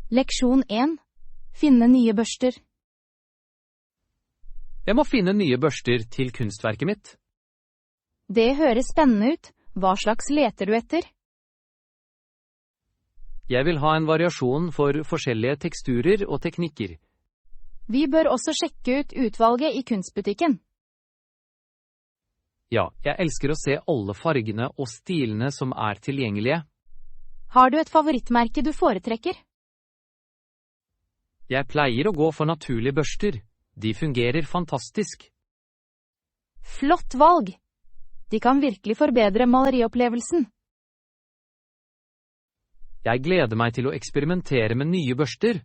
Leksjon 1. Finne nye børster. Jeg må finne nye børster til kunstverket mitt. Det høres spennende ut. Hva slags leter du etter? Jeg vil ha en variasjon for forskjellige teksturer og teknikker. Vi bør også sjekke ut utvalget i kunstbutikken. Ja, jeg elsker å se alle fargene og stilene som er tilgjengelige. Har du et favorittmerke du foretrekker? Jeg pleier å gå for naturlige børster. De fungerer fantastisk. Flott valg! De kan virkelig forbedre maleriopplevelsen. Jeg gleder meg til å eksperimentere med nye børster.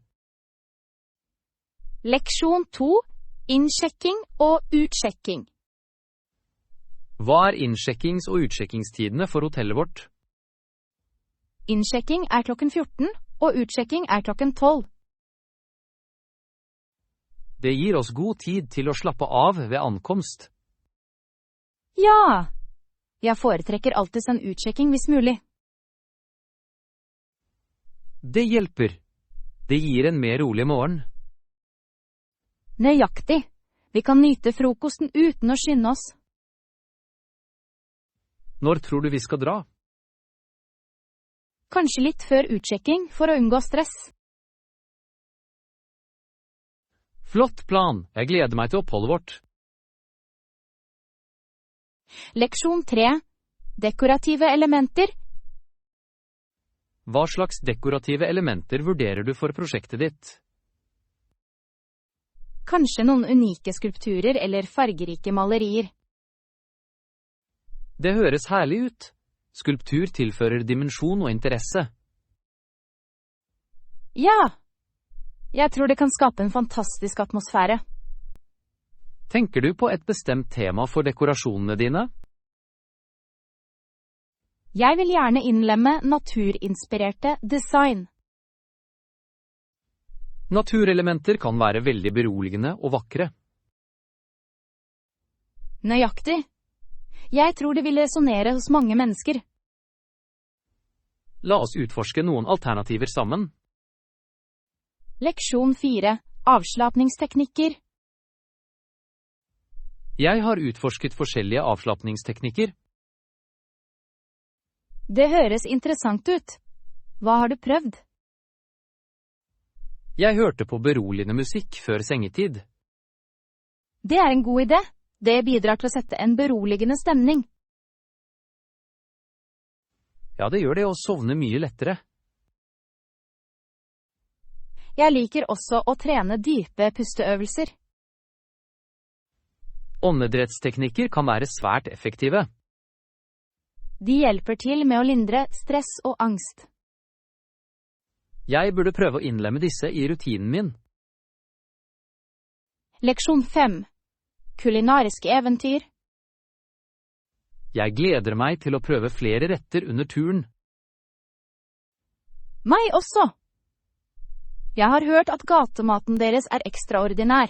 Leksjon 2. Innsjekking og utsjekking. Hva er innsjekkings- og utsjekkingstidene for hotellet vårt? Innsjekking er klokken 14, og utsjekking er klokken 12. Det gir oss god tid til å slappe av ved ankomst. Ja! Jeg foretrekker alltid en utsjekking hvis mulig. Det hjelper. Det gir en mer rolig morgen. Nøyaktig. Vi kan nyte frokosten uten å skynde oss. Når tror du vi skal dra? Kanskje litt før utsjekking for å unngå stress. Flott plan. Jeg gleder meg til oppholdet vårt. Leksjon 3. Dekorative elementer. Hva slags dekorative elementer vurderer du for prosjektet ditt? Kanskje noen unike skulpturer eller fargerike malerier. Det høres herlig ut. Skulptur tilfører dimensjon og interesse. Ja! Jeg tror det kan skape en fantastisk atmosfære. Tenker du på et bestemt tema for dekorasjonene dine? Jeg vil gjerne innlemme naturinspirerte design. Naturelementer kan være veldig beroligende og vakre. Nøyaktig. Jeg tror det vil resonere hos mange mennesker. La oss utforske noen alternativer sammen. Leksjon 4. Avslapningsteknikker. Jeg har utforsket forskjellige avslapningsteknikker. Det høres interessant ut. Hva har du prøvd? Jeg hørte på beroligende musikk før sengetid. Det er en god idé. Det bidrar til å sette en beroligende stemning. Ja, det gjør det å sovne mye lettere. Jeg liker også å trene dype pusteøvelser. Åndedrettsteknikker kan være svært effektive. De hjelper til med å lindre stress og angst. Jeg burde prøve å innlemme disse i rutinen min. Leksjon 5. Kulinariske eventyr. Jeg gleder meg til å prøve flere retter under turen. Meg også! Jeg har hørt at gatematen deres er ekstraordinær.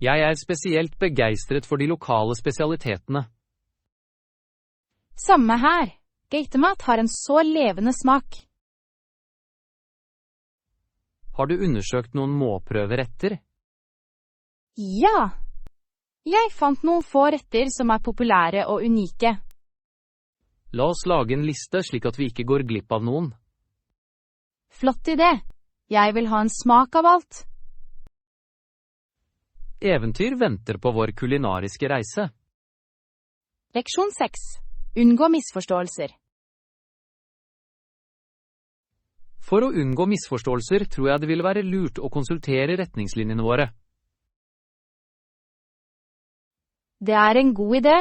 Jeg er spesielt begeistret for de lokale spesialitetene. Samme her. Gatemat har en så levende smak. Har du undersøkt noen måprøveretter? Ja! Jeg fant noen få retter som er populære og unike. La oss lage en liste slik at vi ikke går glipp av noen. Flott idé! Jeg vil ha en smak av alt. Eventyr venter på vår kulinariske reise. Leksjon 6. Unngå misforståelser. For å unngå misforståelser tror jeg det ville være lurt å konsultere retningslinjene våre. Det er en god idé.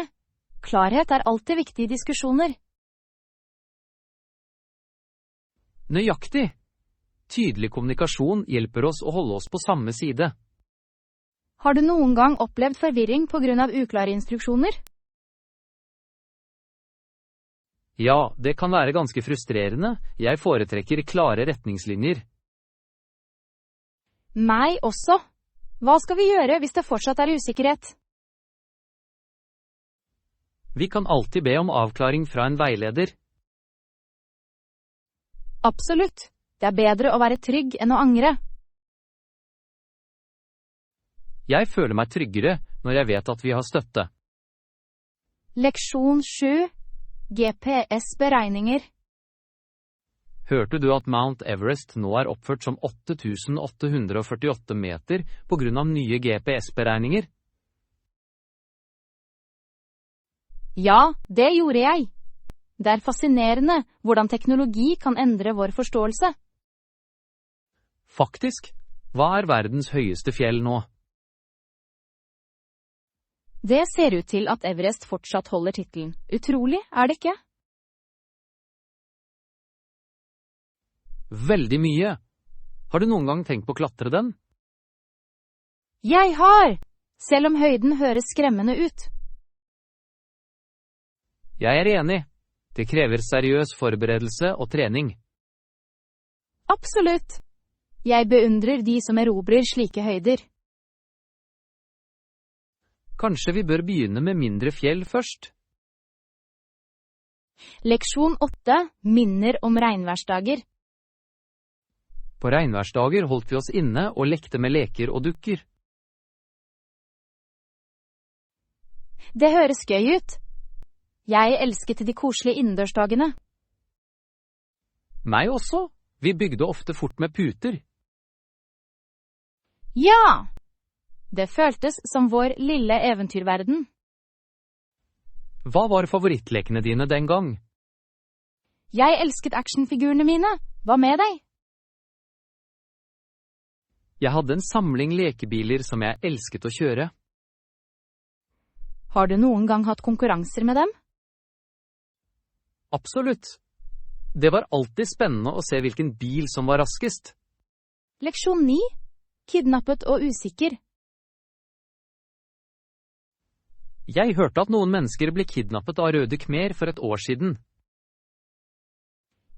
Klarhet er alltid viktig i diskusjoner. Nøyaktig. Tydelig kommunikasjon hjelper oss å holde oss på samme side. Har du noen gang opplevd forvirring på grunn av uklare instruksjoner? Ja, det kan være ganske frustrerende. Jeg foretrekker klare retningslinjer. Meg også. Hva skal vi gjøre hvis det fortsatt er usikkerhet? Vi kan alltid be om avklaring fra en veileder. Absolutt. Det er bedre å være trygg enn å angre. Jeg føler meg tryggere når jeg vet at vi har støtte. Leksjon 7. GPS-beregninger. Hørte du at Mount Everest nå er oppført som 8.848 meter på grunn av nye GPS-beregninger? Ja, det gjorde jeg. Det er fascinerende hvordan teknologi kan endre vår forståelse. Faktisk, hva er verdens høyeste fjell nå? Det ser ut til at Everest fortsatt holder titelen. Utrolig, er det ikke? Veldig mye. Har du noen gang tenkt på å klatre den? Jeg har! Selv om høyden høres skremmende ut. Jeg er enig. Det krever seriøs forberedelse og trening. Absolutt. Jeg beundrer de som erobrer slike høyder. Kanskje vi bør begynne med mindre fjell først? Leksjon 8. Minner om regnværsdager. På regnværsdager holdt vi oss inne og lekte med leker og dukker. Det høres gøy ut. Jeg elsket de koselige innendørsdagene. Meg også. Vi bygde ofte fort med puter. Ja! Det føltes som vår lille eventyrverden. Hva var favorittlekene dine den gang? Jeg elsket actionfigurene mine. Hva med deg? Jeg hadde en samling lekebiler som jeg elsket å kjøre. Har du noen gang hatt konkurranser med dem? Absolutt. Det var alltid spennende å se hvilken bil som var raskest. Leksjon 9. Kidnappet og usikker. Jeg hørte at noen mennesker ble kidnappet av Røde Khmer for et år siden.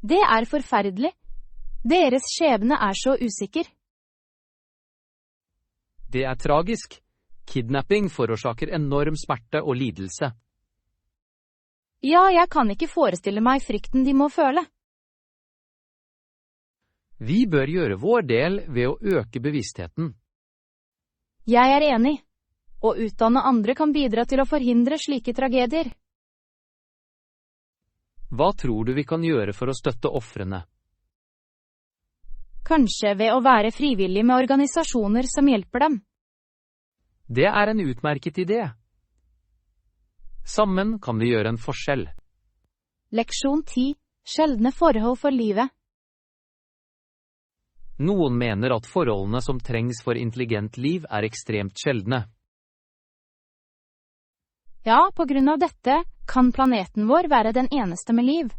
Det er forferdelig. Deres skjebne er så usikker. Det er tragisk. Kidnapping forårsaker enorm smerte og lidelse. Ja, jeg kan ikke forestille meg frykten de må føle. Vi bør gjøre vår del ved å øke bevisstheten. Jeg er enig. Å utdanne andre kan bidra til å forhindre slike tragedier. Hva tror du vi kan gjøre for å støtte ofrene? Kanskje ved å være frivillig med organisasjoner som hjelper dem. Det er en utmerket idé. Sammen kan vi gjøre en forskjell. Leksjon 10. Sjeldne forhold for livet. Noen mener at forholdene som trengs for intelligent liv er ekstremt sjeldne. Ja, på grunn av dette kan planeten vår være den eneste med liv.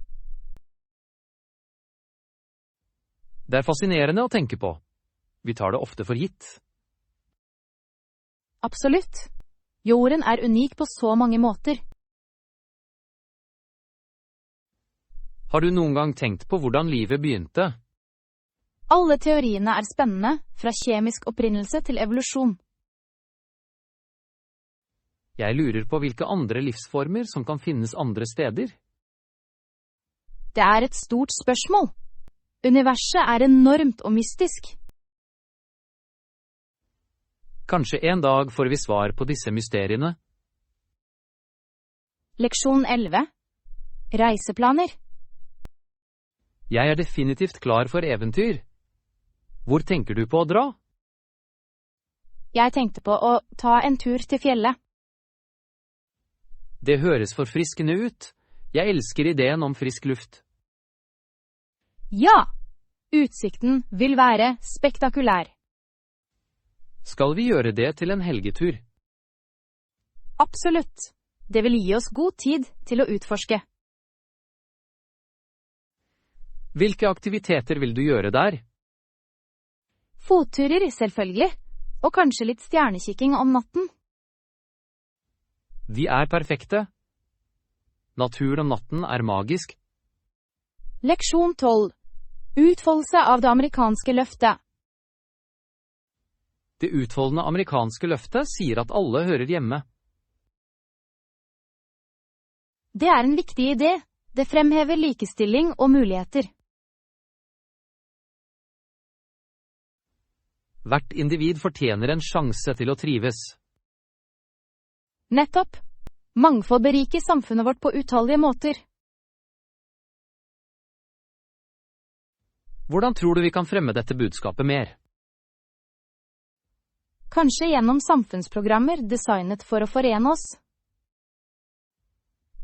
Det er fascinerende å tenke på. Vi tar det ofte for gitt. Absolutt. Jorden er unik på så mange måter. Har du noen gang tenkt på hvordan livet begynte? Alle teoriene er spennende, fra kjemisk opprinnelse til evolusjon. Jeg lurer på hvilke andre livsformer som kan finnes andre steder. Det er et stort spørsmål. Universet er enormt og mystisk. Kanskje en dag får vi svar på disse mysteriene. Leksjon 11. Reiseplaner. Jeg er definitivt klar for eventyr. Hvor tenker du på å dra? Jeg tenkte på å ta en tur til fjellet. Det høres forfriskende ut. Jeg elsker ideen om frisk luft. Ja! Utsikten vil være spektakulær. Skal vi gjøre det til en helgetur? Absolutt. Det vil gi oss god tid til å utforske. Hvilke aktiviteter vil du gjøre der? Fotturer, selvfølgelig. Og kanskje litt stjernekikking om natten. De er perfekte. Naturen om natten er magisk. Leksjon 12. Utfoldelse av det amerikanske løftet. Det utholdende amerikanske løftet sier at alle hører hjemme. Det er en viktig idé. Det fremhever likestilling og muligheter. Hvert individ fortjener en sjanse til å trives. Nettopp. Mangfold beriker samfunnet vårt på utallige måter. Hvordan tror du vi kan fremme dette budskapet mer? Kanskje gjennom samfunnsprogrammer designet for å forene oss.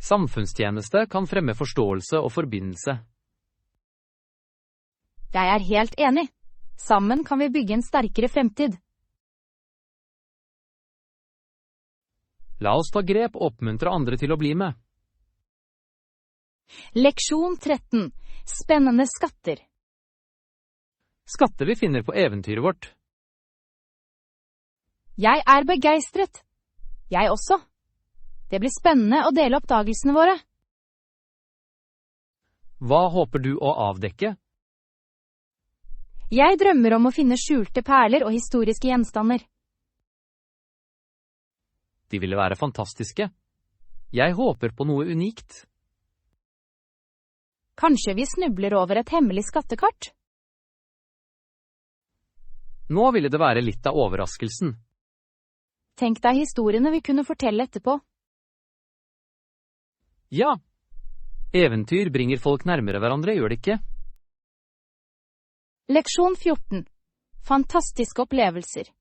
Samfunnstjeneste kan fremme forståelse og forbindelse. Jeg er helt enig. Sammen kan vi bygge en sterkere fremtid. La oss ta grep og oppmuntre andre til å bli med. Leksjon 13. Spennende skatter. Skatter vi finner på eventyret vårt. Jeg er begeistret. Jeg også. Det blir spennende å dele oppdagelsene våre. Hva håper du å avdekke? Jeg drømmer om å finne skjulte perler og historiske gjenstander. De ville være fantastiske. Jeg håper på noe unikt. Kanskje vi snubler over et hemmelig skattekart? Nå ville det være litt av overraskelsen. Tenk deg historiene vi kunne fortelle etterpå. Ja, eventyr bringer folk nærmere hverandre, gjør det ikke? Leksjon 14. Fantastiske opplevelser.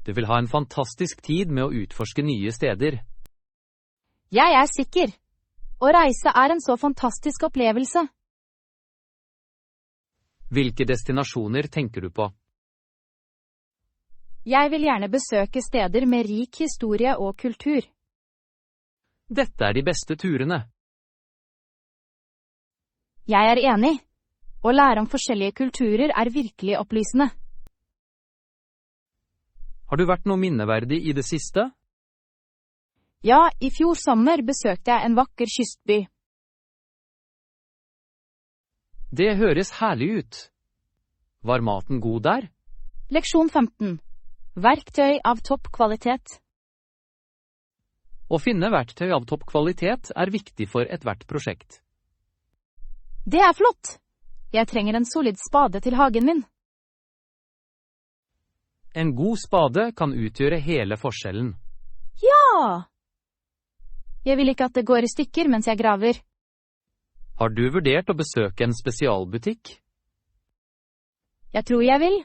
Du vil ha en fantastisk tid med å utforske nye steder. Jeg er sikker. Å reise er en så fantastisk opplevelse. Hvilke destinasjoner tenker du på? Jeg vil gjerne besøke steder med rik historie og kultur. Dette er de beste turene. Jeg er enig. Å lære om forskjellige kulturer er virkelig opplysende. Har du vært noe minneverdig i det siste? Ja, i fjor sommer besøkte jeg en vakker kystby. Det høres herlig ut. Var maten god der? Leksjon 15. Verktøy av topp kvalitet. Å finne verktøy av topp kvalitet er viktig for ethvert prosjekt. Det er flott! Jeg trenger en solid spade til hagen min. En god spade kan utgjøre hele forskjellen. Ja! Jeg vil ikke at det går i stykker mens jeg graver. Har du vurdert å besøke en spesialbutikk? Jeg tror jeg vil.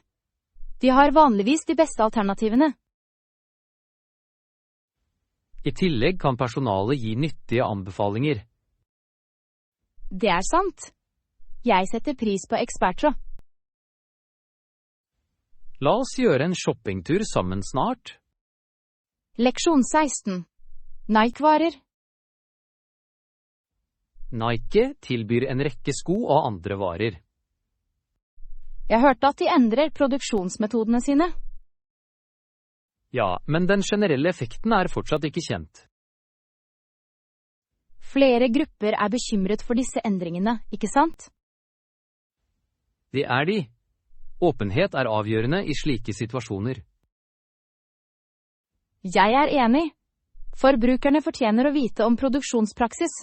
De har vanligvis de beste alternativene. I tillegg kan personalet gi nyttige anbefalinger. Det er sant. Jeg setter pris på ekspertråd. La oss gjøre en shoppingtur sammen snart. Leksjon 16. Nike-varer. Nike tilbyr en rekke sko og andre varer. Jeg hørte at de endrer produksjonsmetodene sine. Ja, men den generelle effekten er fortsatt ikke kjent. Flere grupper er bekymret for disse endringene, ikke sant? Det er de. Åpenhet er avgjørende i slike situasjoner. Jeg er enig. Forbrukerne fortjener å vite om produksjonspraksis.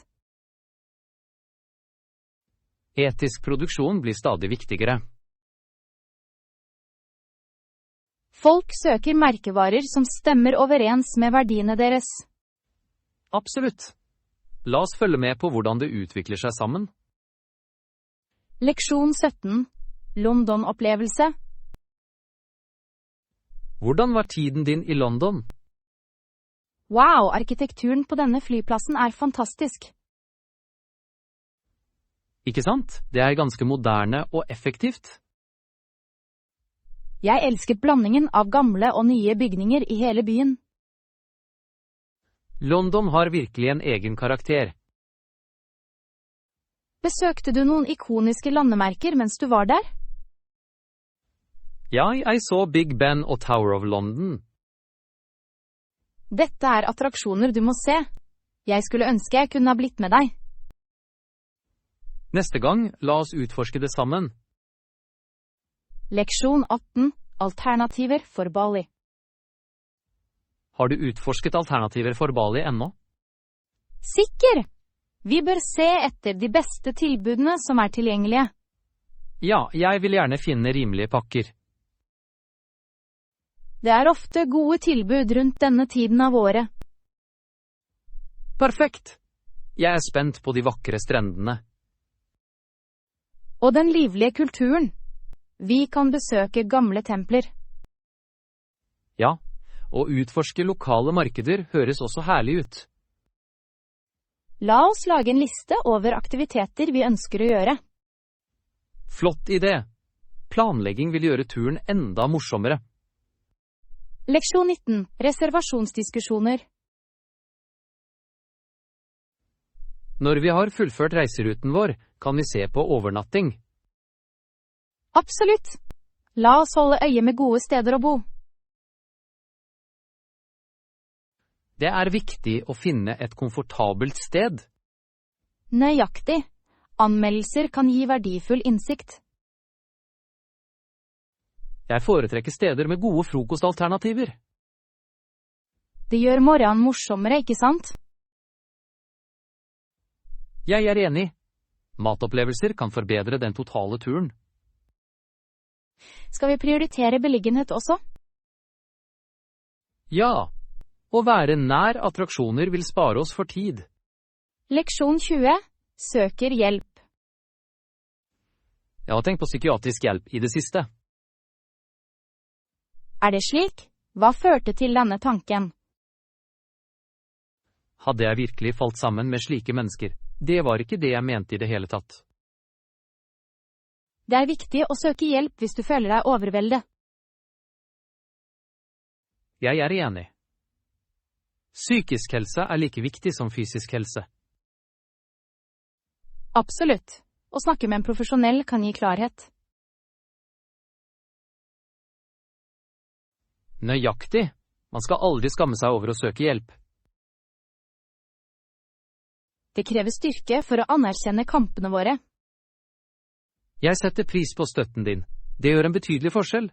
Etisk produksjon blir stadig viktigere. Folk søker merkevarer som stemmer overens med verdiene deres. Absolutt. La oss følge med på hvordan det utvikler seg sammen. Leksjon 17. London-opplevelse. Hvordan var tiden din i London? Wow, arkitekturen på denne flyplassen er fantastisk. Ikke sant? Det er ganske moderne og effektivt. Jeg elsket blandingen av gamle og nye bygninger i hele byen. London har virkelig en egen karakter. Besøkte du noen ikoniske landemerker mens du var der? Ja, jeg så Big Ben og Tower of London. Dette er attraksjoner du må se. Jeg skulle ønske jeg kunne ha blitt med deg. Neste gang, la oss utforske det sammen. Leksjon 18. Alternativer for Bali. Har du utforsket alternativer for Bali ennå? Sikker! Vi bør se etter de beste tilbudene som er tilgjengelige. Ja, jeg vil gjerne finne rimelige pakker. Det er ofte gode tilbud rundt denne tiden av året. Perfekt! Jeg er spent på de vakre strendene. Og den livlige kulturen. Vi kan besøke gamle templer. Ja, og utforske lokale markeder høres også herlig ut. La oss lage en liste over aktiviteter vi ønsker å gjøre. Flott idé! Planlegging vil gjøre turen enda morsommere. Leksjon 19. Reservasjonsdiskusjoner. Når vi har fullført reiseruten vår, kan vi se på overnatting. Absolutt! La oss holde øye med gode steder å bo. Det er viktig å finne et komfortabelt sted. Nøyaktig. Anmeldelser kan gi verdifull innsikt. Jeg foretrekker steder med gode frokostalternativer. Det gjør morgenen morsommere, ikke sant? Jeg er enig. Matopplevelser kan forbedre den totale turen. Skal vi prioritere beliggenhet også? Ja, å være nær attraksjoner vil spare oss for tid. Leksjon 20. Søker hjelp. Jeg har tenkt på psykiatrisk hjelp i det siste. Er det slik? Hva førte til denne tanken? Hadde jeg virkelig falt sammen med slike mennesker? Det var ikke det jeg mente i det hele tatt. Det er viktig å søke hjelp hvis du føler deg overveldet. Jeg er enig. Psykisk helse er like viktig som fysisk helse. Absolutt. Å snakke med en profesjonell kan gi klarhet. Nøyaktig. Man skal aldri skamme seg over å søke hjelp. Det krever styrke for å anerkjenne kampene våre. Jeg setter pris på støtten din. Det gjør en betydelig forskjell.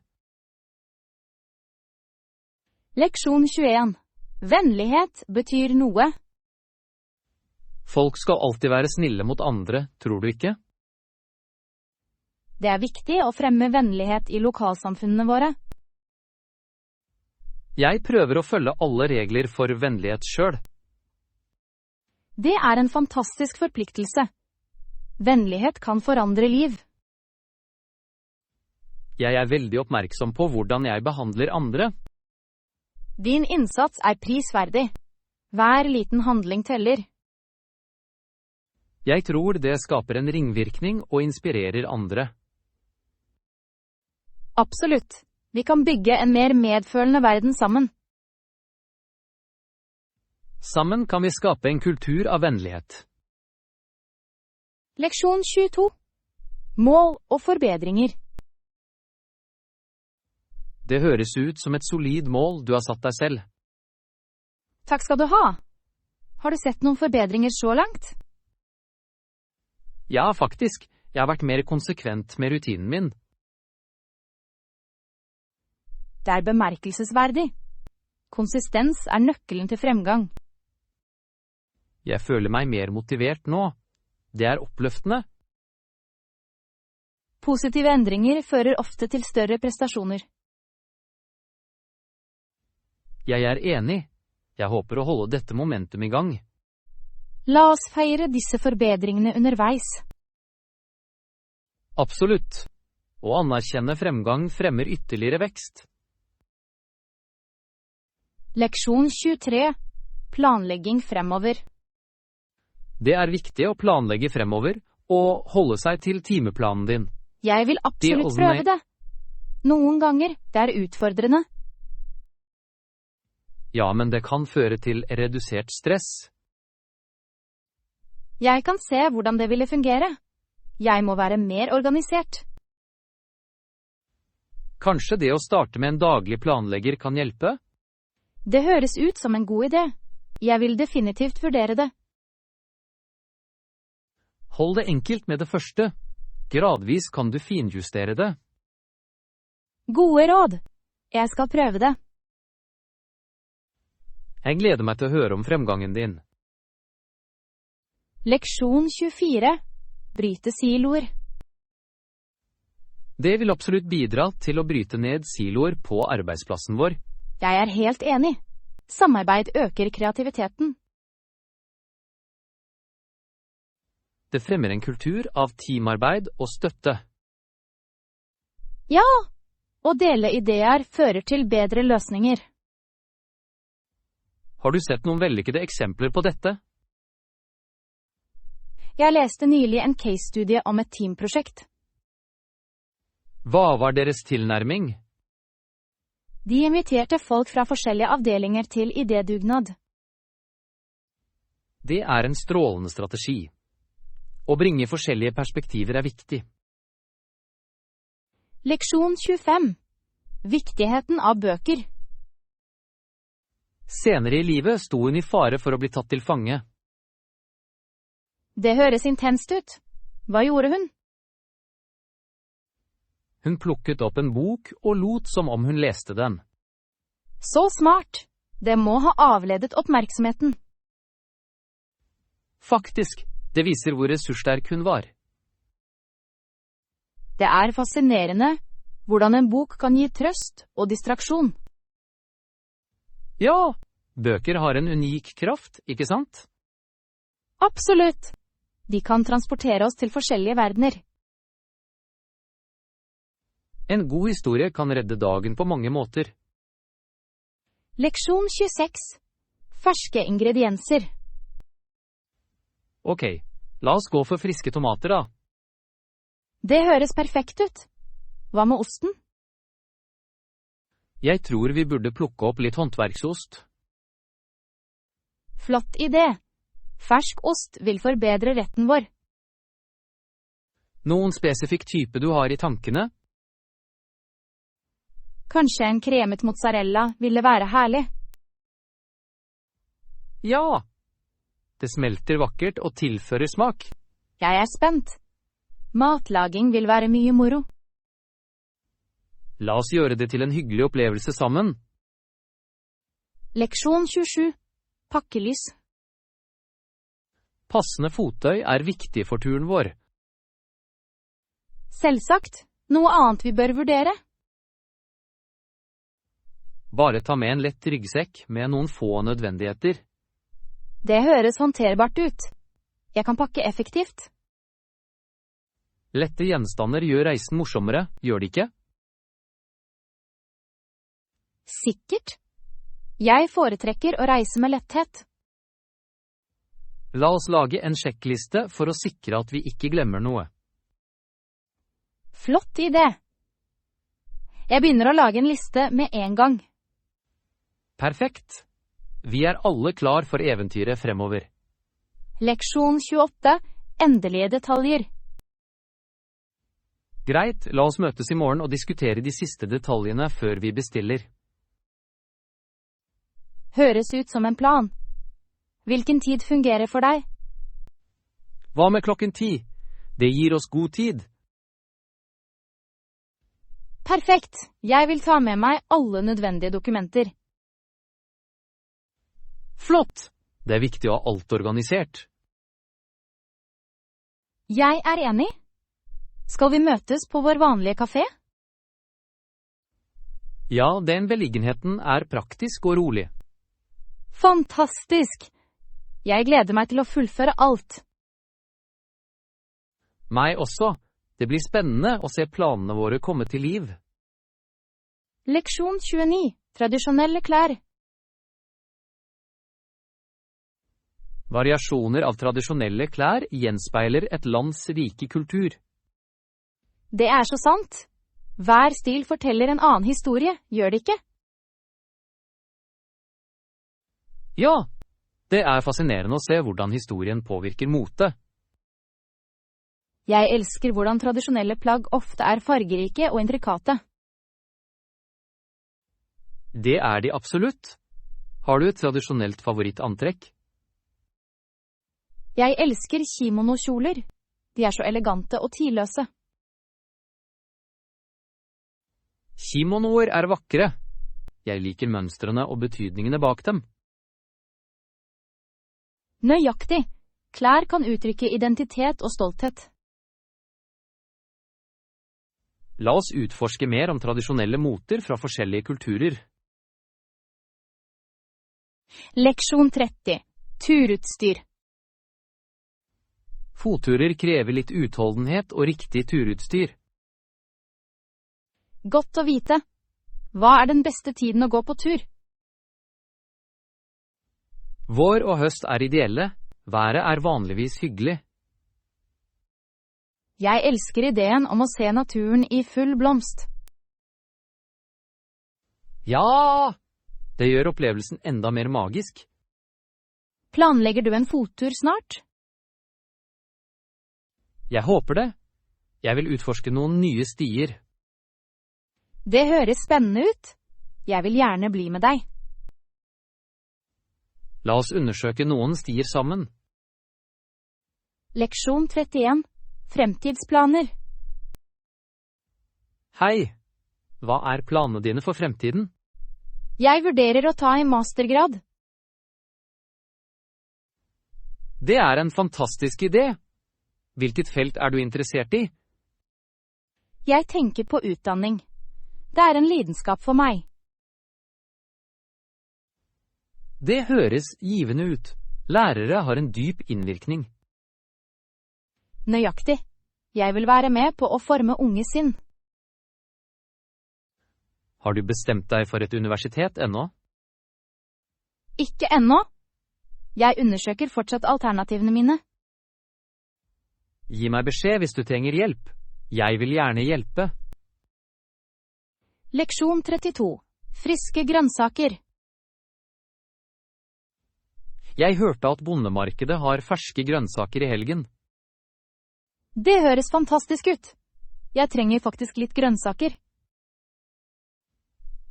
Leksjon 21. Vennlighet betyr noe. Folk skal alltid være snille mot andre, tror du ikke? Det er viktig å fremme vennlighet i lokalsamfunnene våre. Jeg prøver å følge alle regler for vennlighet selv. Det er en fantastisk forpliktelse. Vennlighet kan forandre liv. Jeg er veldig oppmerksom på hvordan jeg behandler andre. Din innsats er prisverdig. Hver liten handling teller. Jeg tror det skaper en ringvirkning og inspirerer andre. Absolutt. Vi kan bygge en mer medfølende verden sammen. Sammen kan vi skape en kultur av vennlighet. Leksjon 22. Mål og forbedringer. Det høres ut som et solid mål du har satt deg selv. Takk skal du ha. Har du sett noen forbedringer så langt? Ja, faktisk. Jeg har vært mer konsekvent med rutinen min. Det er bemerkelsesverdig. Konsistens er nøkkelen til fremgang. Jeg føler meg mer motivert nå. Det er oppløftende. Positive endringer fører ofte til større prestasjoner. Jeg er enig. Jeg håper å holde dette momentum i gang. La oss feire disse forbedringene underveis. Absolutt. Å anerkjenne fremgang fremmer ytterligere vekst. Leksjon 23. Planlegging fremover. Det er viktig å planlegge fremover og holde seg til timeplanen din. Jeg vil absolutt prøve det. Noen ganger det er utfordrende. Ja, men det kan føre til redusert stress. Jeg kan se hvordan det ville fungere. Jeg må være mer organisert. Kanskje det å starte med en daglig planlegger kan hjelpe? Det høres ut som en god idé. Jeg vil definitivt vurdere det. Hold det enkelt med det første. Gradvis kan du finjustere det. Gode råd. Jeg skal prøve det. Jeg gleder meg til å høre om fremgangen din. Leksjon 24. Bryte siloer. Det vil absolutt bidra til å bryte ned siloer på arbeidsplassen vår. Jeg er helt enig. Samarbeid øker kreativiteten. Det fremmer en kultur av teamarbeid og støtte. Ja, å dele ideer fører til bedre løsninger. Har du sett noen vellykkede eksempler på dette? Jeg leste nylig en case-studie om et teamprosjekt. Hva var deres tilnærming? De inviterte folk fra forskjellige avdelinger til idédugnad. Det er en strålende strategi. Å bringe forskjellige perspektiver er viktig. Leksjon 25. Viktigheten av bøker. Senere i livet sto hun i fare for å bli tatt til fange. Det høres intenst ut. Hva gjorde hun? Hun plukket opp en bok og lot som om hun leste den. Så smart. Det må ha avledet oppmerksomheten. Faktisk, det viser hvor ressurssterk hun var. Det er fascinerende hvordan en bok kan gi trøst og distraksjon. Ja, bøker har en unik kraft, ikke sant? Absolutt. De kan transportere oss til forskjellige verdener. En god historie kan redde dagen på mange måter. Leksjon 26. Ferske ingredienser. Ok, la oss gå for friske tomater da. Det høres perfekt ut. Hva med osten? Jeg tror vi burde plukke opp litt håndverksost. Flott idé. Fersk ost vil forbedre retten vår. Noen spesifikk type du har i tankene? Kanskje en kremet mozzarella ville være herlig. Ja! Det smelter vakkert og tilfører smak. Jeg er spent. Matlaging vil være mye moro. La oss gjøre det til en hyggelig opplevelse sammen. Leksjon 27. Pakkelys. Passende fottøy er viktig for turen vår. Selvsagt. Noe annet vi bør vurdere. Bare ta med en lett ryggsekk med noen få nødvendigheter. Det høres håndterbart ut. Jeg kan pakke effektivt. Lette gjenstander gjør reisen morsommere, gjør det ikke? Sikkert. Jeg foretrekker å reise med letthet. La oss lage en sjekkliste for å sikre at vi ikke glemmer noe. Flott idé. Jeg begynner å lage en liste med en gang. Perfekt. Vi er alle klar for eventyret fremover. Leksjon 28. Endelige detaljer. Greit, la oss møtes i morgen og diskutere de siste detaljene før vi bestiller. Høres ut som en plan. Hvilken tid fungerer for deg? Hva med 10:00? Det gir oss god tid. Perfekt. Jeg vil ta med meg alle nødvendige dokumenter. Flott! Det er viktig å ha alt organisert. Jeg er enig. Skal vi møtes på vår vanlige kafé? Ja, den beliggenheten er praktisk og rolig. Fantastisk! Jeg gleder meg til å fullføre alt. Meg også. Det blir spennende å se planene våre komme til liv. Leksjon 29. Tradisjonelle klær. Variasjoner av tradisjonelle klær gjenspeiler et lands rike kultur. Det er så sant. Hver stil forteller en annen historie, gjør det ikke? Ja, det er fascinerende å se hvordan historien påvirker mote. Jeg elsker hvordan tradisjonelle plagg ofte er fargerike og intrikate. Det er de absolutt. Har du et tradisjonelt favorittantrekk? Jeg elsker kimono-kjoler. De er så elegante og tidløse. Kimonoer er vakre. Jeg liker mønstrene og betydningene bak dem. Nøyaktig. Klær kan uttrykke identitet og stolthet. La oss utforske mer om tradisjonelle moter fra forskjellige kulturer. Leksjon 30. Turutstyr. Fotturer krever litt utholdenhet og riktig turutstyr. Godt å vite. Hva er den beste tiden å gå på tur? Vår og høst er ideelle, været er vanligvis hyggelig. Jeg elsker ideen om å se naturen i full blomst. Ja! Det gjør opplevelsen enda mer magisk. Planlegger du en fottur snart? Jeg håper det. Jeg vil utforske noen nye stier. Det høres spennende ut. Jeg vil gjerne bli med deg. La oss undersøke noen stier sammen. Leksjon 31. Fremtidsplaner. Hei! Hva er planene dine for fremtiden? Jeg vurderer å ta en mastergrad. Det er en fantastisk idé. Hvilket felt er du interessert i? Jeg tenker på utdanning. Det er en lidenskap for meg. Det høres givende ut. Lærere har en dyp innvirkning. Nøyaktig. Jeg vil være med på å forme unge sinn. Har du bestemt deg for et universitet ennå? Ikke ennå. Jeg undersøker fortsatt alternativene mine. Gi meg beskjed hvis du trenger hjelp. Jeg vil gjerne hjelpe. Leksjon 32. Friske grønnsaker. Jeg hørte at bondemarkedet har ferske grønnsaker i helgen. Det høres fantastisk ut. Jeg trenger faktisk litt grønnsaker.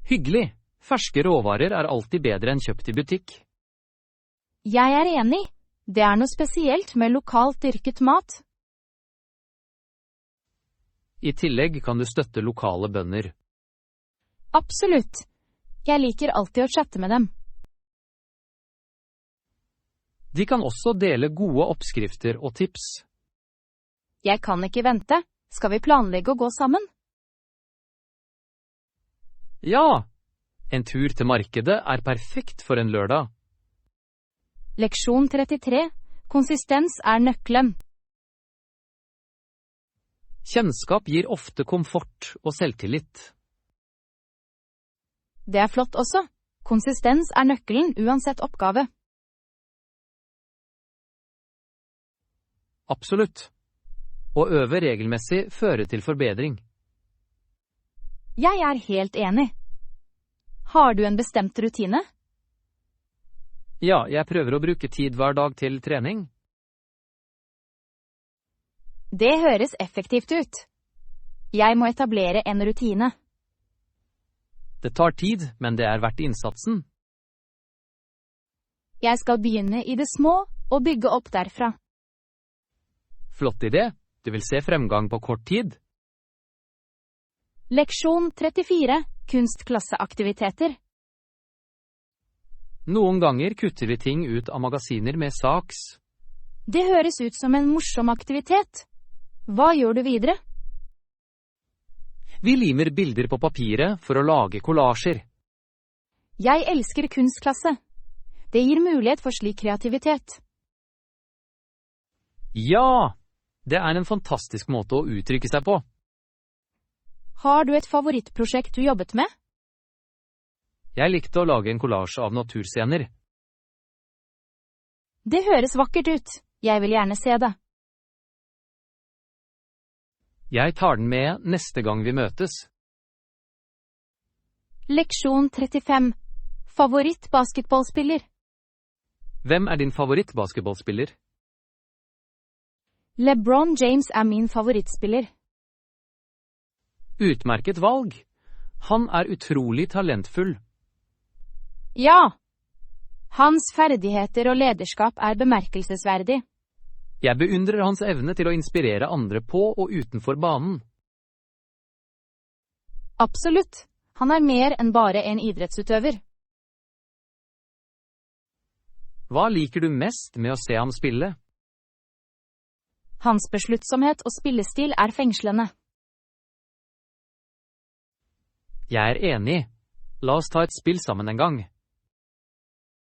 Hyggelig. Ferske råvarer er alltid bedre enn kjøpt i butikk. Jeg er enig. Det er noe spesielt med lokalt dyrket mat. I tillegg kan du støtte lokale bønder. Absolutt. Jeg liker alltid å chatte med dem. De kan også dele gode oppskrifter og tips. Jeg kan ikke vente. Skal vi planlegge å gå sammen? Ja! En tur til markedet er perfekt for en lørdag. Leksjon 33. Konsistens er nøkkelen. Kjennskap gir ofte komfort og selvtillit. Det er flott også. Konsistens er nøkkelen uansett oppgave. Absolutt. Å øve regelmessig fører til forbedring. Jeg er helt enig. Har du en bestemt rutine? Ja, jeg prøver å bruke tid hver dag til trening. Det høres effektivt ut. Jeg må etablere en rutine. Det tar tid, men det er verdt innsatsen. Jeg skal begynne i det små og bygge opp derfra. Flott idé. Du vil se fremgang på kort tid. Leksjon 34. Kunstklasseaktiviteter. Noen ganger kutter vi ting ut av magasiner med saks. Det høres ut som en morsom aktivitet. Hva gjør du videre? Vi limer bilder på papiret for å lage kollasjer. Jeg elsker kunstklasse. Det gir mulighet for slik kreativitet. Ja! Det er en fantastisk måte å uttrykke seg på. Har du et favorittprosjekt du jobbet med? Jeg likte å lage en kollasj av naturscener. Det høres vakkert ut. Jeg vil gjerne se det. Jeg tar den med neste gang vi møtes. Leksjon 35. Favorittbasketballspiller. Hvem er din favorittbasketballspiller? LeBron James er min favorittspiller. Utmerket valg. Han er utrolig talentfull. Ja! Hans ferdigheter og lederskap er bemerkelsesverdig. Jeg beundrer hans evne til å inspirere andre på og utenfor banen. Absolutt. Han er mer enn bare en idrettsutøver. Hva liker du mest med å se ham spille? Hans besluttsomhet og spillestil er fengslende. Jeg er enig. La oss ta et spill sammen en gang.